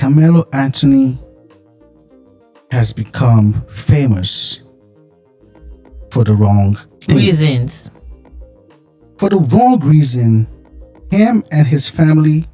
Karmelo Anthony has become famous for the wrong reasons. For the wrong reason, him and his family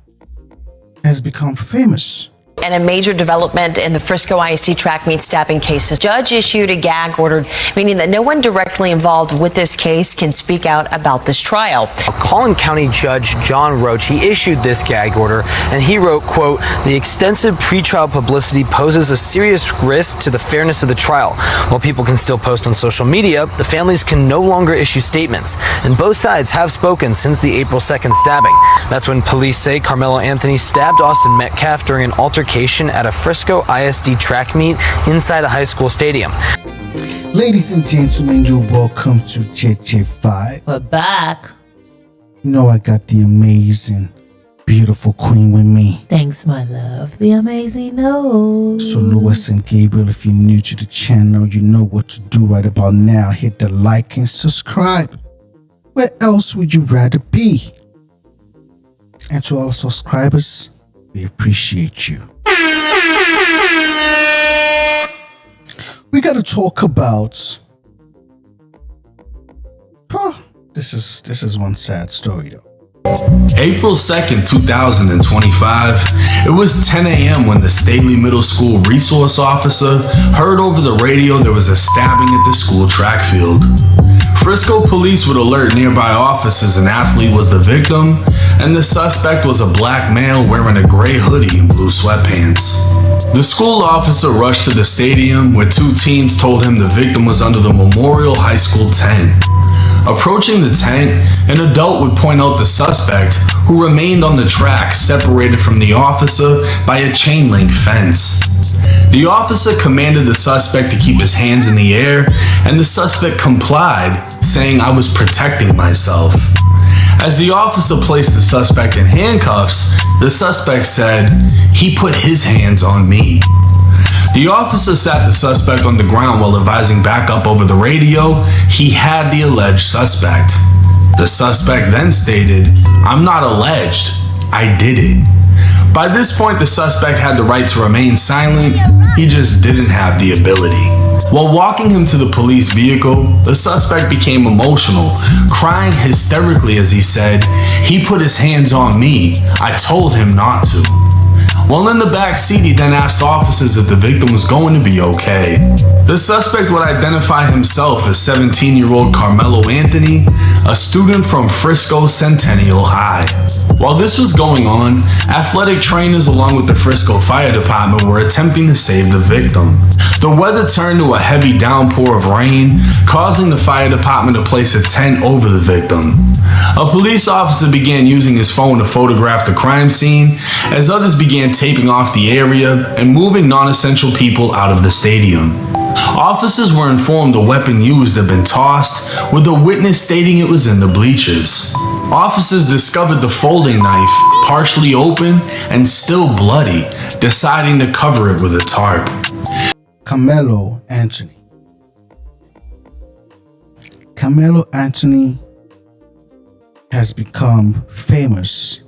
has become famous. And a major development in the Frisco ISD track meet stabbing cases. Judge issued a gag order, meaning that no one directly involved with this case can speak out about this trial. Collin County Judge John Roach, he issued this gag order, and he wrote, quote, "The extensive pretrial publicity poses a serious risk to the fairness of the trial. While people can still post on social media, the families can no longer issue statements. And both sides have spoken since the April 2nd stabbing. That's when police say Carmelo Anthony stabbed Austin Metcalf during an altercation at a Frisco ISD track meet inside a high school stadium." Ladies and gentlemen, you're welcome to JEJE Vibe. We're back. You know I got the amazing, beautiful queen with me. Thanks, my love. The amazing nose. So Lewis and Gabriel, if you're new to the channel, you know what to do right about now. Hit the like and subscribe. Where else would you rather be? And to all subscribers, we appreciate you. We gotta talk about this is one sad story though. April 2nd, 2025, it was 10 a.m. when the Staley Middle School resource officer heard over the radio there was a stabbing at the school track field. Frisco police would alert nearby officers an athlete was the victim, and the suspect was a black male wearing a gray hoodie and blue sweatpants. The school officer rushed to the stadium where two teens told him the victim was under the Memorial High School tent. Approaching the tent, an adult would point out the suspect, who remained on the track separated from the officer by a chain link fence. The officer commanded the suspect to keep his hands in the air, and the suspect complied, saying, "I was protecting myself." As the officer placed the suspect in handcuffs, the suspect said, "He put his hands on me." The officer sat the suspect on the ground while advising backup over the radio. He had the alleged suspect. The suspect then stated, "I'm not alleged, I did it." By this point, the suspect had the right to remain silent. He just didn't have the ability. While walking him to the police vehicle, the suspect became emotional, crying hysterically as he said, "He put his hands on me. I told him not to." While in the back seat, he then asked officers if the victim was going to be okay. The suspect would identify himself as 17-year-old Karmelo Anthony, a student from Frisco Centennial High. While this was going on, athletic trainers along with the Frisco Fire Department were attempting to save the victim. The weather turned to a heavy downpour of rain, causing the fire department to place a tent over the victim. A police officer began using his phone to photograph the crime scene, as others began taping off the area and moving non-essential people out of the stadium. Officers were informed the weapon used had been tossed, with a witness stating it was in the bleachers. Officers discovered the folding knife, partially open and still bloody, deciding to cover it with a tarp. Karmelo Anthony. Karmelo Anthony has become famous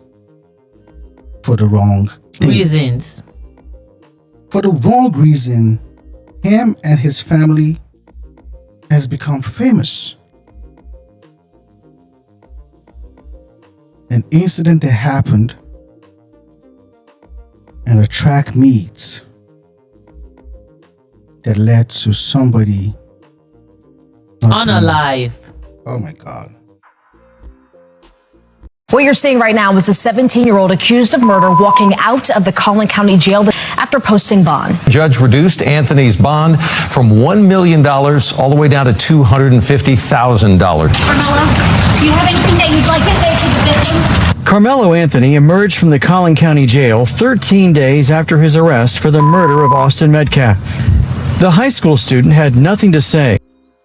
for the wrong reasons. For the wrong reason, him and his family has become famous. An incident that happened in a track meet that led to somebody unalive. Oh my God. What you're seeing right now is the 17-year-old accused of murder walking out of the Collin County Jail after posting bond. Judge reduced Anthony's bond from $1 million all the way down to $250,000. Carmelo, do you have anything that you'd like to say to the victim? Carmelo Anthony emerged from the Collin County Jail 13 days after his arrest for the murder of Austin Metcalf. The high school student had nothing to say.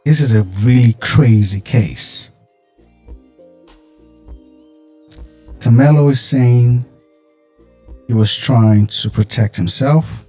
This is a really crazy case. Carmelo is saying he was trying to protect himself.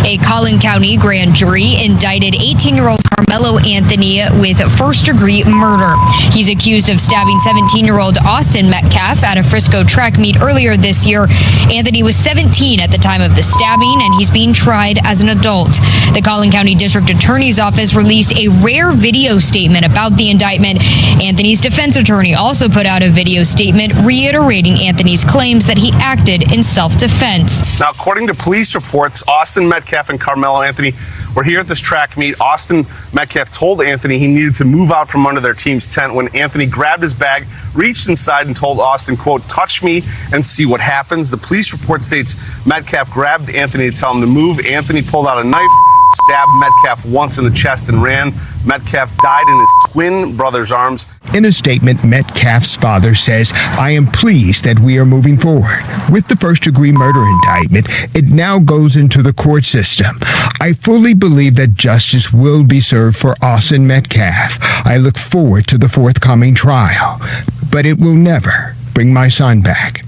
A Collin County grand jury indicted 18-year-old Karmelo Anthony with first-degree murder. He's accused of stabbing 17-year-old Austin Metcalf at a Frisco track meet earlier this year. Anthony was 17 at the time of the stabbing, and he's being tried as an adult. The Collin County District Attorney's Office released a rare video statement about the indictment. Anthony's defense attorney also put out a video statement reiterating Anthony's claims that he acted in self-defense. Now, according to police reports, Austin Metcalf and Carmelo Anthony were here at this track meet. Austin Metcalf told Anthony he needed to move out from under their team's tent when Anthony grabbed his bag, reached inside, and told Austin, quote, "Touch me and see what happens." The police report states Metcalf grabbed Anthony to tell him to move. Anthony pulled out a knife, stabbed Metcalf once in the chest, and ran. Metcalf died in his twin brother's arms. In a statement, Metcalf's father says, "I am pleased that we are moving forward. With the first-degree murder indictment, it now goes into the court system. I fully believe that justice will be served for Austin Metcalf. I look forward to the forthcoming trial, but it will never bring my son back."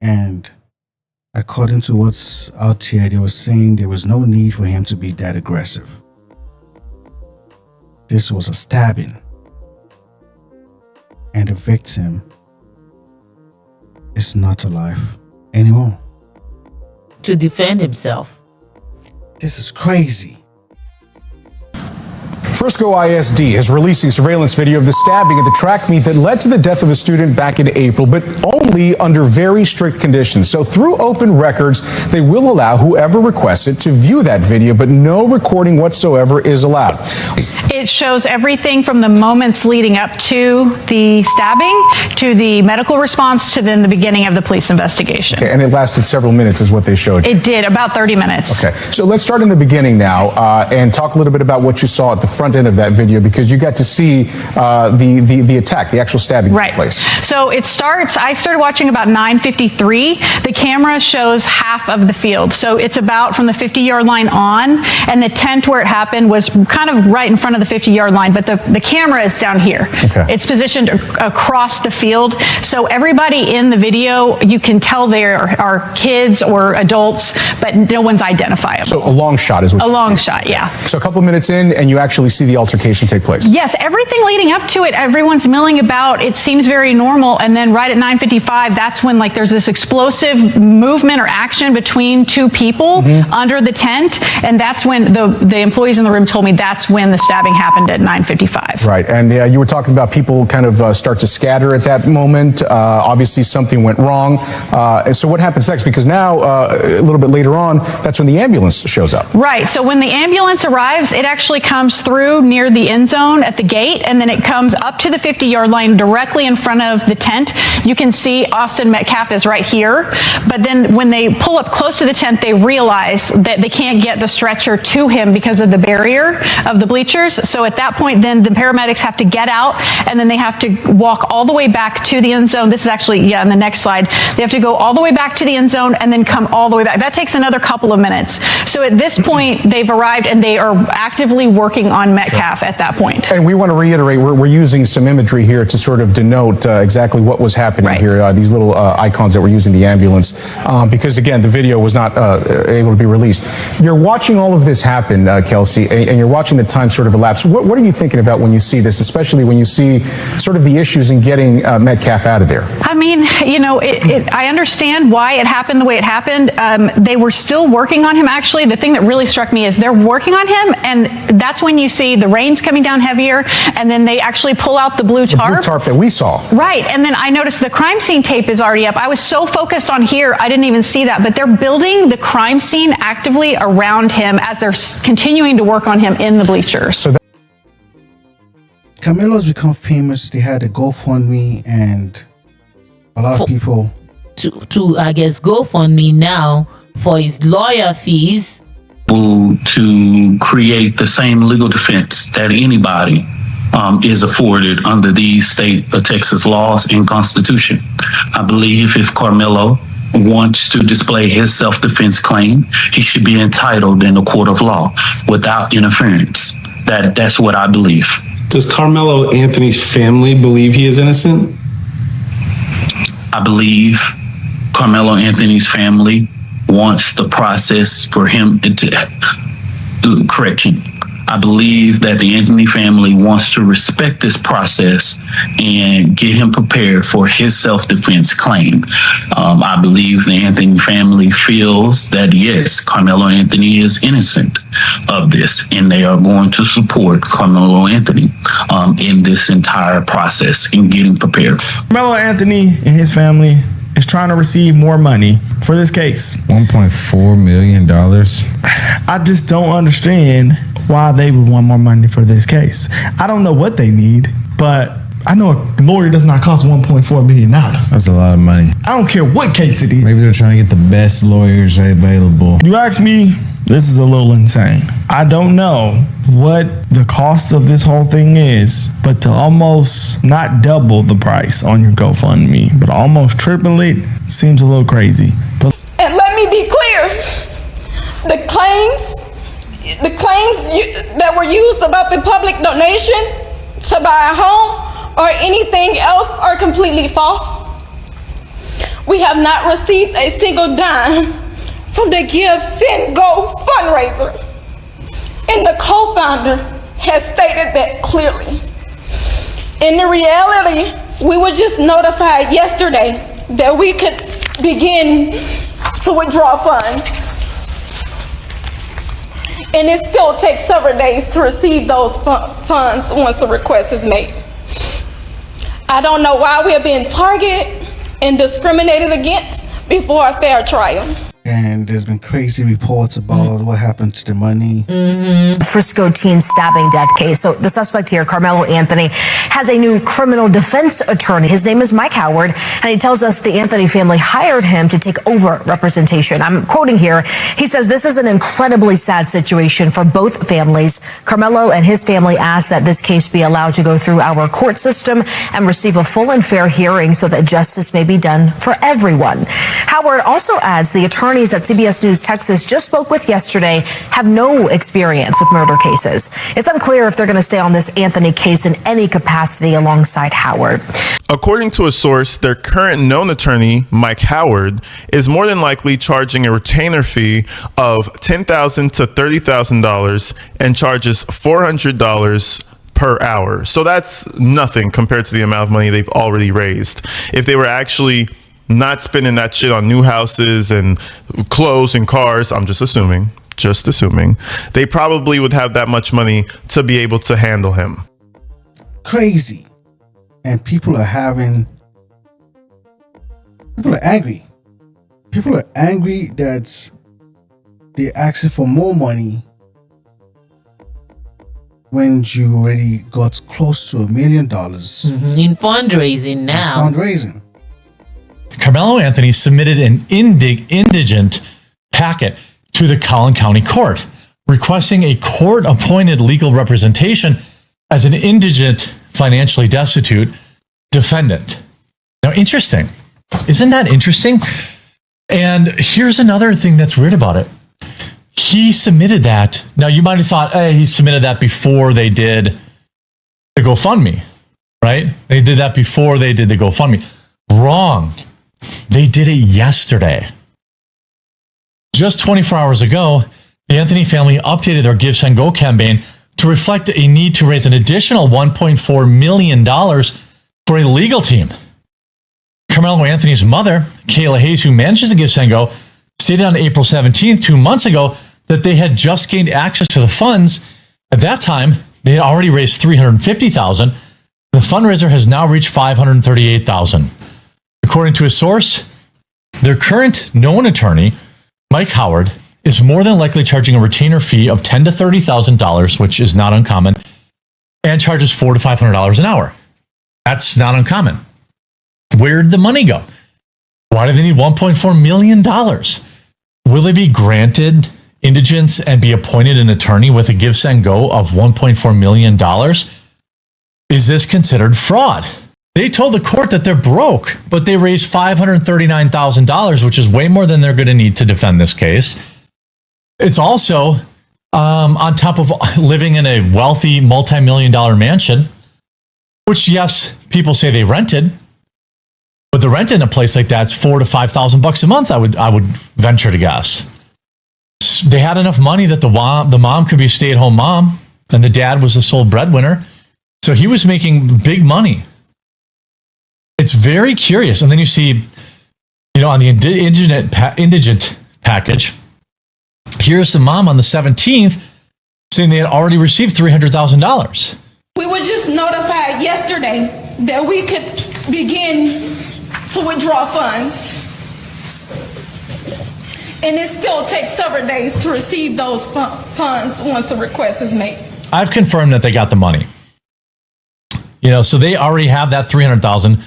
And according to what's out here, they were saying there was no need for him to be that aggressive. This was a stabbing. And the victim is not alive anymore. To defend himself. This is crazy. Frisco ISD is releasing surveillance video of the stabbing at the track meet that led to the death of a student back in April, but only under very strict conditions. So through open records, they will allow whoever requests it to view that video, but no recording whatsoever is allowed. It shows everything from the moments leading up to the stabbing to the medical response to then the beginning of the police investigation. Okay, and it lasted several minutes is what they showed you. It did, about 30 minutes. Okay, so let's start in the beginning now and talk a little bit about what you saw at the front end of that video, because you got to see the attack, the actual stabbing took place. So I started watching about 9:53. The camera shows half of the field. So it's about from the 50-yard line on, and the tent where it happened was kind of right in front of the 50-yard line, but the camera is down here. Okay. It's positioned across the field. So everybody in the video, you can tell there are kids or adults, but no one's identifiable. So a long shot is what a long shot, yeah. So a couple minutes in, and you actually see the altercation take place. Yes, everything leading up to it, everyone's milling about. It seems very normal, and then right at 9:55, that's when there's this explosive movement or action between two people under the tent, and that's when the employees in the room told me that's when the stabbing happened at 9:55. Right, and you were talking about people kind of start to scatter at that moment. Obviously, something went wrong. And so what happens next? Because now, a little bit later on, that's when the ambulance shows up. Right, so when the ambulance arrives, it actually comes through near the end zone at the gate, and then it comes up to the 50-yard line directly in front of the tent. You can see Austin Metcalf is right here, but then when they pull up close to the tent, they realize that they can't get the stretcher to him because of the barrier of the bleachers. So at that point, then the paramedics have to get out, and then they have to walk all the way back to the end zone. This is actually, on the next slide. They have to go all the way back to the end zone and then come all the way back. That takes another couple of minutes. So at this point, they've arrived, and they are actively working on Metcalf at that point. And we want to reiterate, we're using some imagery here to sort of denote exactly what was happening here, these little icons that were using the ambulance, because again, the video was not able to be released. You're watching all of this happen, Kelsey, and you're watching the time sort of elapse. What are you thinking about when you see this, especially when you see sort of the issues in getting Metcalf out of there? I mean, I understand why it happened the way it happened. They were still working on him, actually. The thing that really struck me is they're working on him, and that's when you see the rain's coming down heavier, and then they actually pull out the blue tarp. The blue tarp that we saw. Right, and then I noticed the crime scene tape is already up. I was so focused on here, I didn't even see that, but they're building the crime scene actively around him as they're continuing to work on him in the bleachers. Carmelo's become famous. They had a GoFundMe, and a lot of people to I guess GoFundMe now for his lawyer fees. To create the same legal defense that anybody is afforded under these state of Texas laws and Constitution. I believe if Carmelo wants to display his self-defense claim, he should be entitled in a court of law without interference. That's what I believe. Does Karmelo Anthony's family believe he is innocent? I believe Karmelo Anthony's family wants the process for him to correction. I believe that the Anthony family wants to respect this process and get him prepared for his self-defense claim. I believe the Anthony family feels that, yes, Carmelo Anthony is innocent of this, and they are going to support Carmelo Anthony in this entire process in getting prepared. Carmelo Anthony and his family is trying to receive more money for this case. $1.4 million. I just don't understand why they would want more money for this case. I don't know what they need, but I know a lawyer does not cost $1.4 million. That's a lot of money. I don't care what case it is. Maybe they're trying to get the best lawyers available. You ask me, this is a little insane. I don't know what the cost of this whole thing is, but to almost not double the price on your GoFundMe, but almost triple it, seems a little crazy. But and let me be clear, the claims that were used about the public donation to buy a home or anything else are completely false. We have not received a single dime from the Give, Send, Go fundraiser. And the co-founder has stated that clearly. In the reality, we were just notified yesterday that we could begin to withdraw funds. And it still takes several days to receive those funds once a request is made. I don't know why we are being targeted and discriminated against before a fair trial. And there's been crazy reports about what happened to the money. Frisco teen stabbing death case. So the suspect here, Carmelo Anthony, has a new criminal defense attorney. His name is Mike Howard, and he tells us the Anthony family hired him to take over representation. I'm quoting here. He says, "This is an incredibly sad situation for both families. Carmelo and his family ask that this case be allowed to go through our court system and receive a full and fair hearing so that justice may be done for everyone." Howard also adds the attorneys that CBS News Texas just spoke with yesterday have no experience with murder cases. It's unclear if they're going to stay on this Anthony case in any capacity alongside Howard. According to a source, their current known attorney, Mike Howard, is more than likely charging a retainer fee of $10,000 to $30,000 and charges $400 per hour. So that's nothing compared to the amount of money they've already raised. If they were actually not spending that shit on new houses and clothes and cars, I'm just assuming, they probably would have that much money to be able to handle him. Crazy. And people are angry. People are angry that they're asking for more money when you already got close to $1 million in fundraising now. Carmelo Anthony submitted an indigent packet to the Collin County Court, requesting a court-appointed legal representation as an indigent, financially destitute defendant. Now, interesting. Isn't that interesting? And here's another thing that's weird about it. He submitted that. Now, you might have thought, hey, he submitted that before they did the GoFundMe, right? They did that before they did the GoFundMe. Wrong. They did it yesterday. Just 24 hours ago, the Anthony family updated their Give, Send, Go campaign to reflect a need to raise an additional $1.4 million for a legal team. Carmelo Anthony's mother, Kayla Hayes, who manages the Give, Send, Go, stated on April 17th, 2 months ago, that they had just gained access to the funds. At that time, they had already raised $350,000. The fundraiser has now reached $538,000. According to a source, their current known attorney, Mike Howard, is more than likely charging a retainer fee of $10,000 to $30,000, which is not uncommon, and charges $400 to $500 an hour. That's not uncommon. Where'd the money go? Why do they need $1.4 million? Will they be granted indigence and be appointed an attorney with a Give, Send, Go of $1.4 million? Is this considered fraud? They told the court that they're broke, but they raised $539,000, which is way more than they're going to need to defend this case. It's also on top of living in a wealthy multi-million-dollar mansion, which, yes, people say they rented, but the rent in a place like that's $4,000 to $5,000 a month. I would venture to guess. They had enough money that the mom could be a stay-at-home mom. and the dad was the sole breadwinner. So he was making big money. It's very curious. And then you see, on the indigent package, here's the mom on the 17th saying they had already received $300,000. We were just notified yesterday that we could begin to withdraw funds. And it still takes several days to receive those funds once a request is made. I've confirmed that they got the money. So they already have that $300,000.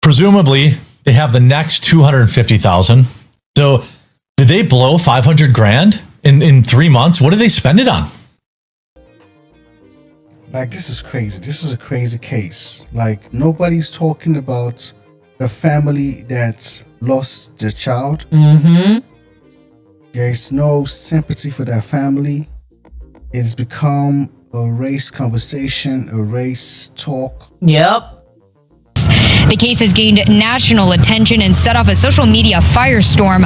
Presumably, they have the next $250,000. So did they blow $500,000 in 3 months? What did they spend it on? Like, this is crazy. This is a crazy case. Like, nobody's talking about the family that lost their child. Mm-hmm. There's no sympathy for that family. It's become a race conversation, a race talk. Yep. The case has gained national attention and set off a social media firestorm.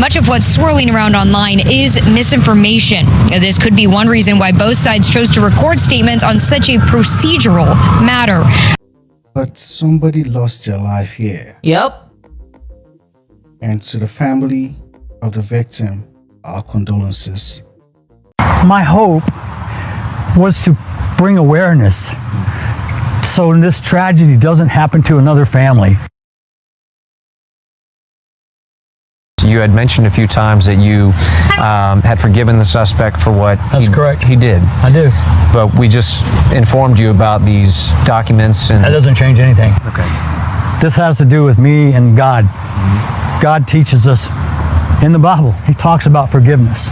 Much of what's swirling around online is misinformation. This could be one reason why both sides chose to record statements on such a procedural matter. But somebody lost their life here. Yep. And to the family of the victim, our condolences. My hope was to bring awareness so this tragedy doesn't happen to another family. You had mentioned a few times that you had forgiven the suspect for what he did. I do. But we just informed you about these documents. And that doesn't change anything. Okay. This has to do with me and God. God teaches us in the Bible. He talks about forgiveness.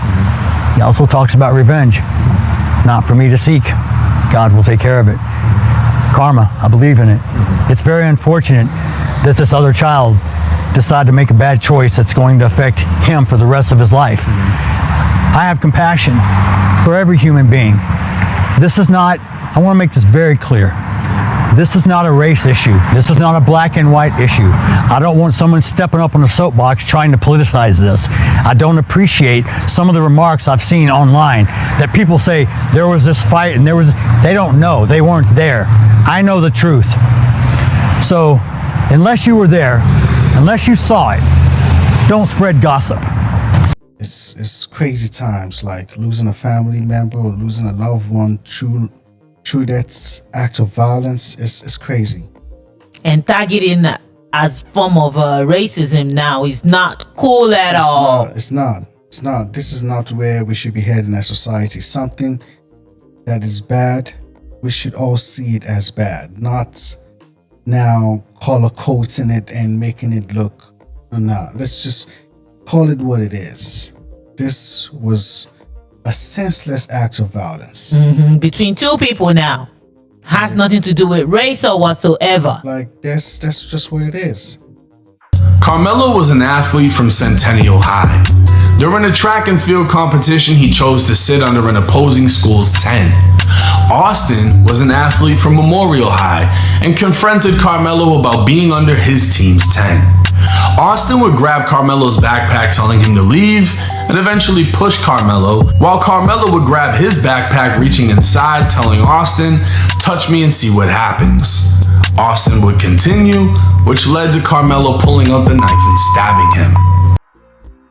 He also talks about revenge. Not for me to seek. God will take care of it. Karma, I believe in it. It's very unfortunate that this other child decided to make a bad choice that's going to affect him for the rest of his life. I have compassion for every human being. This is not, I want to make this very clear. This is not a race issue. This is not a black and white issue. I don't want someone stepping up on a soapbox trying to politicize this. I don't appreciate some of the remarks I've seen online that people say there was this fight and they don't know. They weren't there. I know the truth. So unless you were there, unless you saw it, don't spread gossip. It's crazy times, like losing a family member or losing a loved one through that act of violence. It's crazy. And targeting as form of racism now is not cool at all. It's not. This is not where we should be heading as society. Something that is bad, we should all see it as bad, not now color coding it and making it look. No, let's just call it what it is. This was a senseless act of violence. Mm-hmm. Between two people now. Has nothing to do with race or whatsoever. Like, that's just what it is. Carmelo was an athlete from Centennial High. During a track and field competition, he chose to sit under an opposing school's tent. Austin was an athlete from Memorial High and confronted Carmelo about being under his team's tent. Austin would grab Carmelo's backpack telling him to leave and eventually push Carmelo, while Carmelo would grab his backpack reaching inside telling Austin, "Touch me and see what happens." Austin would continue, which led to Carmelo pulling out the knife and stabbing him.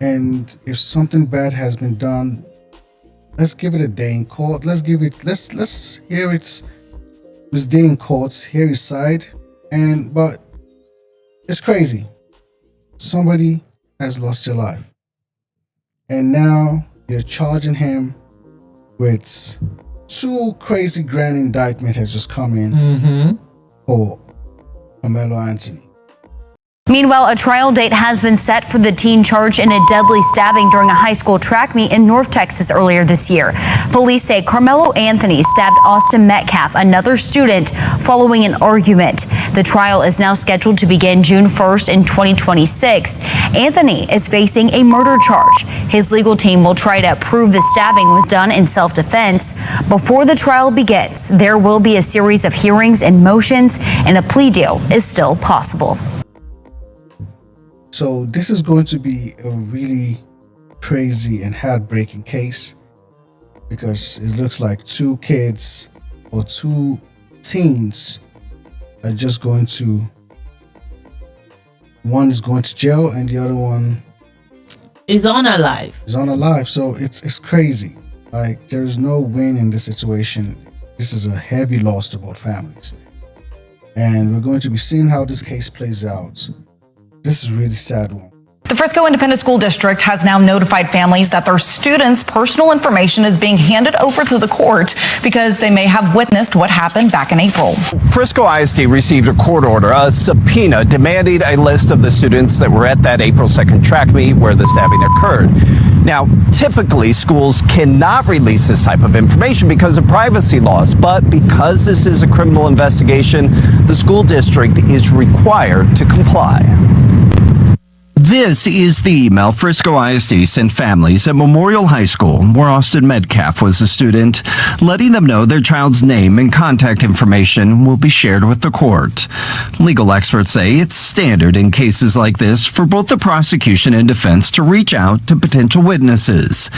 And if something bad has been done, let's give it a day in court. Let's hear it's day in court, hear his side. But it's crazy. Somebody has lost your life. And now you're charging him with 2 crazy grand indictment has just come in for Karmelo Anthony. Meanwhile, a trial date has been set for the teen charged in a deadly stabbing during a high school track meet in North Texas earlier this year. Police say Karmelo Anthony stabbed Austin Metcalf, another student, following an argument. The trial is now scheduled to begin June 1st in 2026. Anthony is facing a murder charge. His legal team will try to prove the stabbing was done in self-defense. Before the trial begins, there will be a series of hearings and motions, and a plea deal is still possible. So this is going to be a really crazy and heartbreaking case. because it looks like two kids or two teens are just going to, one is going to jail and the other one is unalive. So it's crazy. Like, there is no win in this situation. This is a heavy loss to both families. And we're going to be seeing how this case plays out. This is a really sad one. The Frisco Independent School District has now notified families that their students' personal information is being handed over to the court because they may have witnessed what happened back in April. Frisco ISD received a court order, a subpoena, demanding a list of the students that were at that April 2nd track meet where the stabbing occurred. Now, typically, schools cannot release this type of information because of privacy laws, but because this is a criminal investigation, the school district is required to comply. This is the email Frisco ISD sent families at Memorial High School, where Austin Metcalf was a student, letting them know their child's name and contact information will be shared with the court. Legal experts say it's standard in cases like this for both the prosecution and defense to reach out to potential witnesses.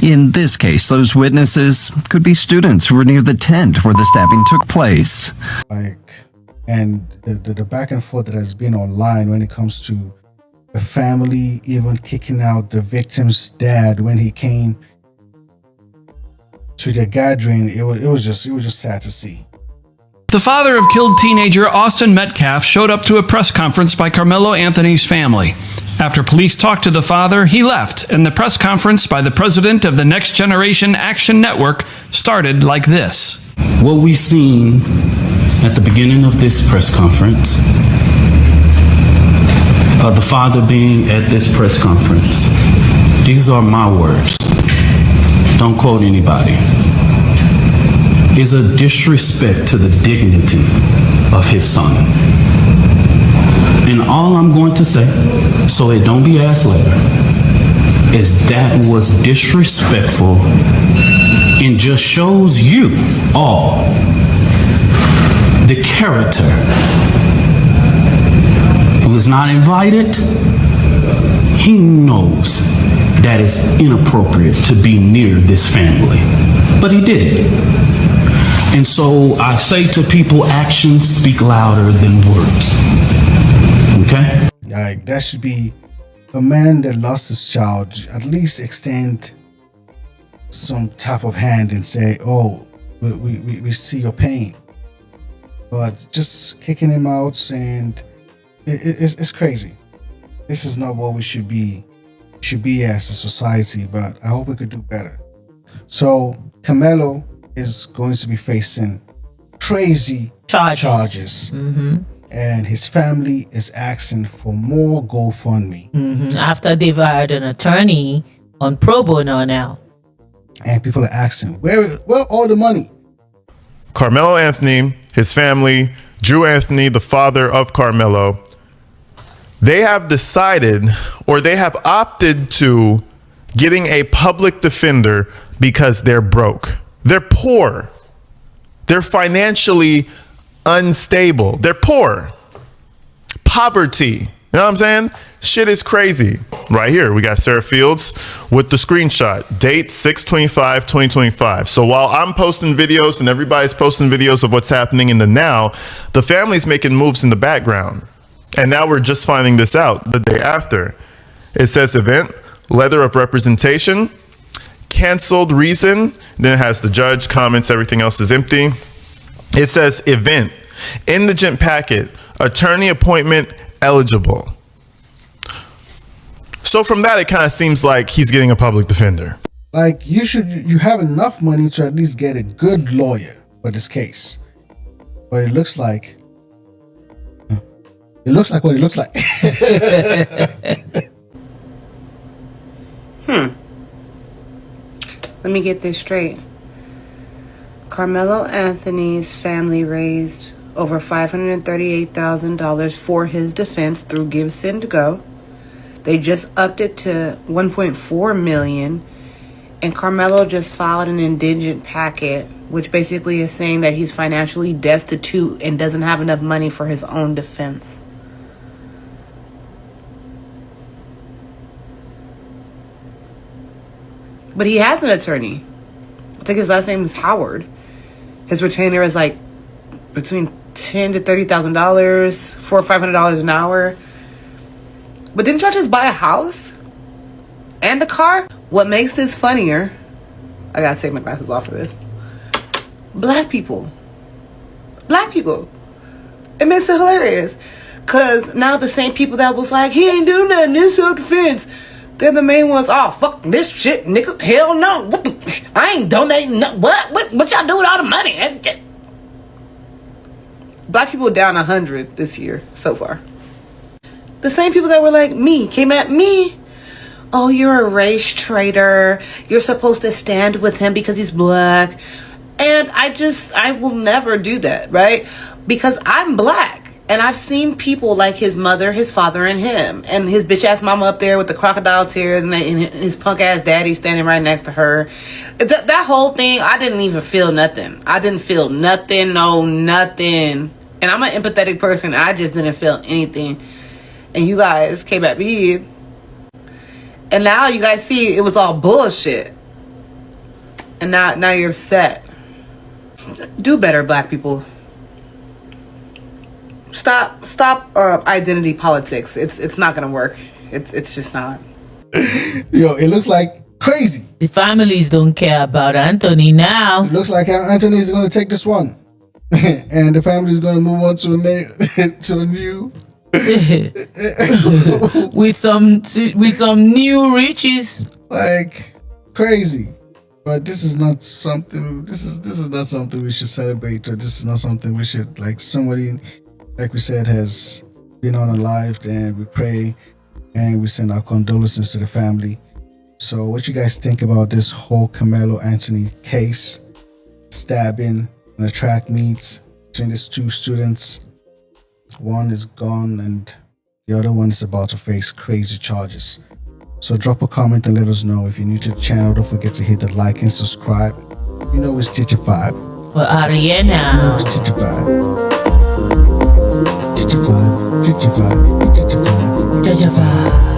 In this case, those witnesses could be students who were near the tent where the stabbing took place. And the back and forth that has been online when it comes to the family even kicking out the victim's dad when he came to the gathering, it was just sad to see. The father of killed teenager Austin Metcalf showed up to a press conference by Karmelo Anthony's family. After police talked to the father, he left, and the press conference by the president of the Next Generation Action Network started like this. What we've seen at the beginning of this press conference, the father being at this press conference, these are my words, don't quote anybody, is a disrespect to the dignity of his son. And all I'm going to say, so it don't be asked later, is that was disrespectful and just shows you all the character. He was not invited. He knows that it's inappropriate to be near this family, but he did it. And so I say to people, actions speak louder than words. Okay? Like, that should be a man that lost his child, at least extend some type of hand and say, oh, we see your pain. But just kicking him out, and it's crazy. This is not what we should be as a society, but I hope we could do better. So Carmelo is going to be facing crazy charges. Mm-hmm. And his family is asking for more GoFundMe. Mm-hmm. After they've hired an attorney on pro bono now. And people are asking, where all the money? Karmelo Anthony, his family, Drew Anthony, the father of Carmelo, they have decided, or they have opted to, getting a public defender because they're broke. They're poor. They're financially unstable. They're poor. Poverty. You know what I'm saying? Shit is crazy. Right here, we got Sarah Fields with the screenshot. Date 6/25/2025. So while I'm posting videos and everybody's posting videos of what's happening in the now, the family's making moves in the background. And now we're just finding this out the day after. It says event, letter of representation, canceled reason, then it has the judge, comments, everything else is empty. It says event, indigent packet, attorney appointment eligible. So from that, it kind of seems like he's getting a public defender. Like, you have enough money to at least get a good lawyer for this case. But it looks like what it looks like. Let me get this straight. Carmelo Anthony's family raised over $538,000 for his defense through Give Send Go. They just upped it to $1.4 million, and Carmelo just filed an indigent packet, which basically is saying that he's financially destitute and doesn't have enough money for his own defense. But he has an attorney. think his last name is Howard. His retainer is like between $10,000 to $30,000, $400 or $500 an hour. But didn't y'all just buy a house and a car? What makes this funnier? I gotta take my glasses off for this. Black people. It makes it hilarious. Cause now the same people that was like, he ain't doing nothing, it's self-defense, they're the main ones. Oh, fuck this shit, nigga. Hell no. I ain't donating. What y'all do with all the money? Black people down 100 this year so far. The same people that were like me came at me. Oh, you're a race traitor. You're supposed to stand with him because he's black. And I will never do that, right? Because I'm black. And I've seen people like his mother, his father, and him. And his bitch-ass mama up there with the crocodile tears and his punk-ass daddy standing right next to her. That whole thing, I didn't even feel nothing. I didn't feel nothing, nothing. And I'm an empathetic person. I just didn't feel anything. And you guys came at me. And now you guys see it was all bullshit. And now you're upset. Do better, black people. Stop identity politics. It's not gonna work. It's just not. Yo, it looks like crazy. The families don't care about Anthony now. It looks like Anthony is gonna take this one, and the family is gonna move on to a new with some new riches. Like crazy. But this is not something. This is not something we should celebrate, or this is not something we should like. Somebody, like we said, has been unalived, and we pray and we send our condolences to the family. So what you guys think about this whole Karmelo Anthony case? Stabbing in a track meet between these two students. One is gone and the other one is about to face crazy charges. So drop a comment and let us know. If you're new to the channel, don't forget to hit the like and subscribe. You know it's JEJE Vibe. We're out of here now. You know it's JEJE Vibe. JEJE Vibe, JEJE Vibe, JEJE Vibe, JEJE Vibe.